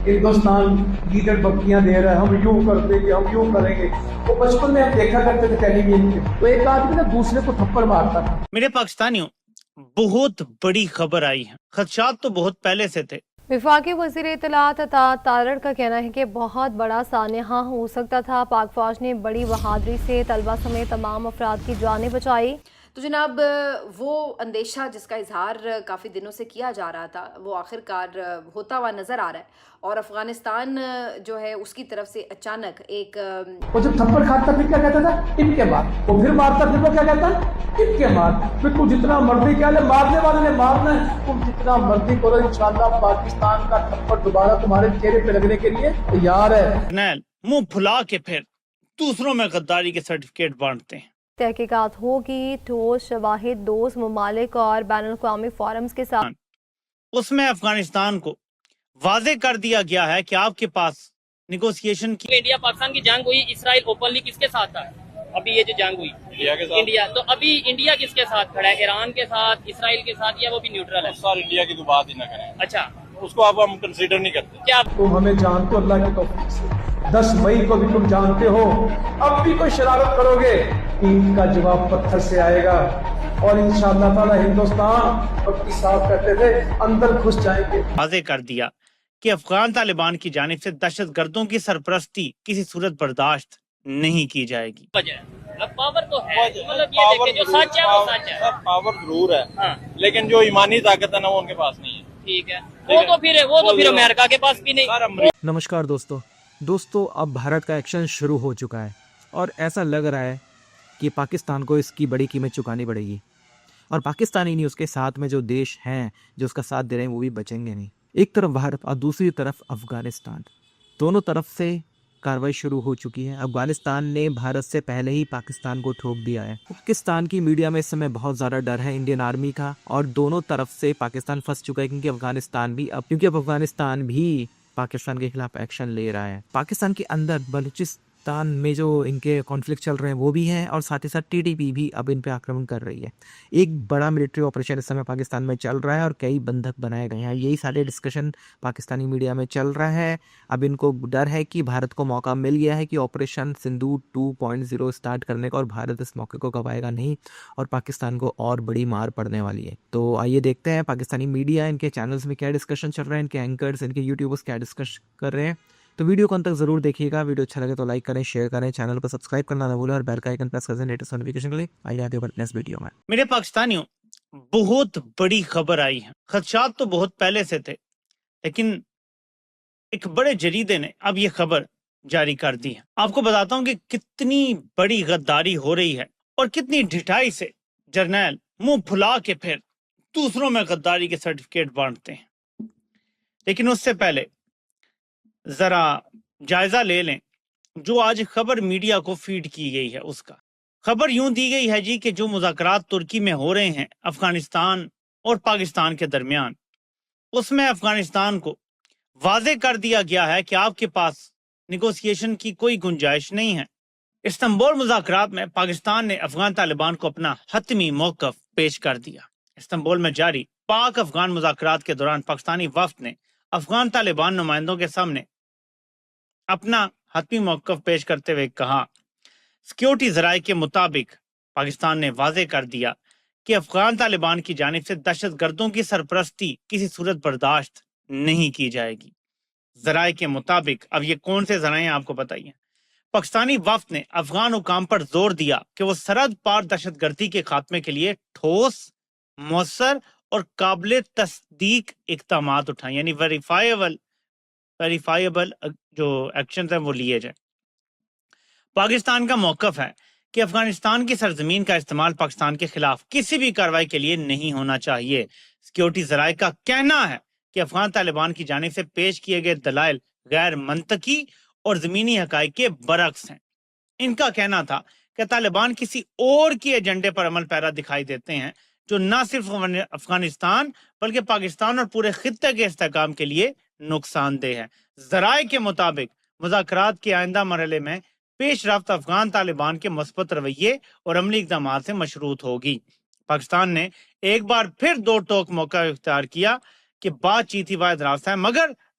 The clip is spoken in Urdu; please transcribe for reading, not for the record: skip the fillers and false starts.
ہندوستان لیڈر بکیاں دے رہا ہے، ہم یوں کر دیں گے، ہم یوں کریں گے. وہ بچپن میں ہم دیکھا کرتے تھے ٹیلی ویژن پہ، تو ایک آدمی نا دوسرے کو تھپڑ مارتا تھا. میرے پاکستانیوں، بہت بڑی خبر آئی ہے. خدشات تو بہت پہلے سے تھے. وفاقی وزیر اطلاعات عطا تارڑ کا کہنا ہے کہ بہت بڑا سانحہ ہو سکتا تھا. پاک فوج نے بڑی بہادری سے طلبہ سمیت تمام افراد کی جانیں بچائی. تو جناب وہ اندیشہ جس کا اظہار کافی دنوں سے کیا جا رہا تھا وہ آخرکار ہوتا ہوا نظر آ رہا ہے، اور افغانستان جو ہے اس کی طرف سے اچانک ایک وہ جب تھپڑ کھاتا پھر کیا کہتا تھا؟ ان کے بعد وہ پھر مارتا، پھر وہ کیا کہتا ہے؟ ان کے بعد پھر تو جتنا مرضی کیا لے، مارنے والے نے مارنا ہے، تم جتنا مرضی کرو، انشاءاللہ پاکستان کا تھپڑ دوبارہ تمہارے چہرے پہ لگنے کے لیے تیار ہے. جرنیل منہ پھلا کے پھر دوسروں میں غداری کے سرٹیفکیٹ بانٹتے ہیں. تحقیقات ہوگی ٹھوس شواہد دوست ممالک اور بین الاقوامی فورمز کے ساتھ. اس میں افغانستان کو واضح کر دیا گیا ہے کہ آپ کے پاس نیگوسیشن کی انڈیا پاکستان کی جنگ ہوئی، اسرائیل اوپنلی کس کے ساتھ تھا؟ ابھی یہ جو جنگ ہوئی انڈیا، تو ابھی انڈیا کس کے ساتھ کھڑا ہے؟ ایران کے ساتھ، اسرائیل کے ساتھ، یا وہ بھی نیوٹرل ہے؟ سر انڈیا کی تو بات ہی نہ کریں. اچھا، اس کو آپ ہم کنسیڈر نہیں کرتے. کیا تم ہمیں جانتے ہو اللہ کی توفیق سے. 10 مئی کو بھی تم جانتے ہو، اب بھی کوئی شرارت کرو گے اینٹ کا جواب پتھر سے آئے گا، اور انشاءاللہ تعالی ہندوستان وقت کی صاف کرتے تھے اندر گھس جائیں گے. واضح کر دیا کہ افغان طالبان کی جانب سے دہشت گردوں کی سرپرستی کسی صورت برداشت نہیں کی جائے گی. وجہ ہے؟ اب پاور تو ہے، مطلب یہ دیکھیں جو سچ ہے وہ سچ ہے. سر پاور ضرور ہے، ہاں لیکن جو ایمانی طاقت ہے نا وہ ان کے پاس نہیں ہے. ٹھیک ہے، وہ تو پھر امریکہ کے پاس بھی نہیں. نمسکار دوستو اب بھارت کا ایکشن شروع ہو چکا ہے، اور ایسا لگ رہا ہے کہ پاکستان کو اس کی بڑی قیمت چکانی پڑے گی. اور پاکستانی نہیں، اس کے ساتھ میں جو دیش ہیں جو اس کا ساتھ دے رہے ہیں وہ بھی بچیں گے نہیں. ایک طرف بھارت اور دوسری طرف افغانستان، دونوں طرف سے کارروائی شروع ہو چکی ہے. افغانستان نے بھارت سے پہلے ہی پاکستان کو ٹھوک دیا ہے. پاکستان کی میڈیا میں اس سمے بہت زیادہ ڈر ہے انڈین آرمی کا، اور دونوں طرف سے پاکستان پھنس چکا ہے، کیونکہ اب افغانستان بھی پاکستان کے خلاف ایکشن لے رہا ہے. پاکستان کے اندر بلوچستان میں جو ان کے کانفلکٹ چل رہے ہیں وہ بھی ہیں، اور ساتھ ہی ساتھ ٹی ٹی پی بھی اب ان پہ آکرمن کر رہی ہے. ایک بڑا ملٹری آپریشن اس سمے پاکستان میں چل رہا ہے، اور کئی بندھک بنائے گئے ہیں. یہی سارے ڈسکشن پاکستانی میڈیا میں چل رہا ہے. اب ان کو ڈر ہے کہ بھارت کو موقع مل گیا ہے کہ آپریشن سندھو 2.0 اسٹارٹ کرنے کا، اور بھارت اس موقع کو گوائے گا نہیں، اور پاکستان کو اور بڑی مار پڑنے والی ہے. تو آئیے دیکھتے ہیں پاکستانی میڈیا ان کے چینلز میں کیا ڈسکشن چل رہا ہے، ان کے اینکرز، ان کے یوٹیوبرز کیا ڈسکس کر رہے ہیں. تو ویڈیو کو ان تک ضرور دیکھیے گا. ویڈیو اچھا لگے تو لائک کریں، شیئر کریں، چینل کو سبسکرائب کرنا نہ بھولیں، اور بیل کا آئیکن پریس کریں لیٹسٹ نوٹیفیکیشن کے لیے. آئیے آگے بڑھتے ہیں اس ویڈیو میں. میرے پاکستانیوں، بہت بڑی خبر آئی ہے. خدشات تو بہت پہلے سے تھے، لیکن ایک بڑے جریدے نے اب یہ خبر جاری کر دی ہے. آپ کو بتاتا ہوں کہ کتنی بڑی غداری ہو رہی ہے، اور کتنی ڈھٹائی سے جرنیل منہ پھلا کے پھر دوسروں میں غداری کے سرٹیفکیٹ بانٹتے ہیں. لیکن اس سے پہلے ذرا جائزہ لے لیں جو آج خبر میڈیا کو فیڈ کی گئی ہے. اس کا خبر یوں دی گئی ہے جی کہ جو مذاکرات ترکی میں ہو رہے ہیں افغانستان اور پاکستان کے درمیان، اس میں افغانستان کو واضح کر دیا گیا ہے کہ آپ کے پاس نیگوسیشن کی کوئی گنجائش نہیں ہے. استنبول مذاکرات میں پاکستان نے افغان طالبان کو اپنا حتمی موقف پیش کر دیا. استنبول میں جاری پاک افغان مذاکرات کے دوران پاکستانی وفد نے افغان طالبان نمائندوں کے سامنے اپنا حتمی موقف پیش کرتے ہوئے کہا، سیکیورٹی ذرائع کے مطابق پاکستان نے واضح کر دیا کہ افغان طالبان کی جانب سے دہشت گردوں کی سرپرستی کسی صورت برداشت نہیں کی جائے گی. ذرائع کے مطابق، اب یہ کون سے ذرائع ہیں آپ کو بتائیے. پاکستانی وفد نے افغان حکام پر زور دیا کہ وہ سرحد پار دہشت گردی کے خاتمے کے لیے ٹھوس، مؤثر اور قابل تصدیق اقدامات اٹھائیں، یعنی ویریفائیبل جو ایکشنز ہیں وہ لیے جائیں. پاکستان کا موقف ہے کہ افغانستان کی سرزمین کا استعمال پاکستان کے خلاف کسی بھی کارروائی کے لیے نہیں ہونا چاہیے. سیکیورٹی ذرائع کا کہنا ہے کہ افغان طالبان کی جانب سے پیش کیے گئے دلائل غیر منطقی اور زمینی حقائق کے برعکس ہیں. ان کا کہنا تھا کہ طالبان کسی اور کے ایجنڈے پر عمل پیرا دکھائی دیتے ہیں جو نہ صرف افغانستان بلکہ پاکستان اور پورے خطے کے استحکام کے لیے نقصان دہ ہے. ذرائع کے مطابق مذاکرات کے آئندہ مرحلے میں پیش رفت افغان طالبان کے مثبت رویے اور عملی اقدامات سے مشروط ہوگی. پاکستان نے ایک بار پھر دو ٹوک موقع اختیار کیا کہ بات چیت ہی واحد راستہ ہے، مگر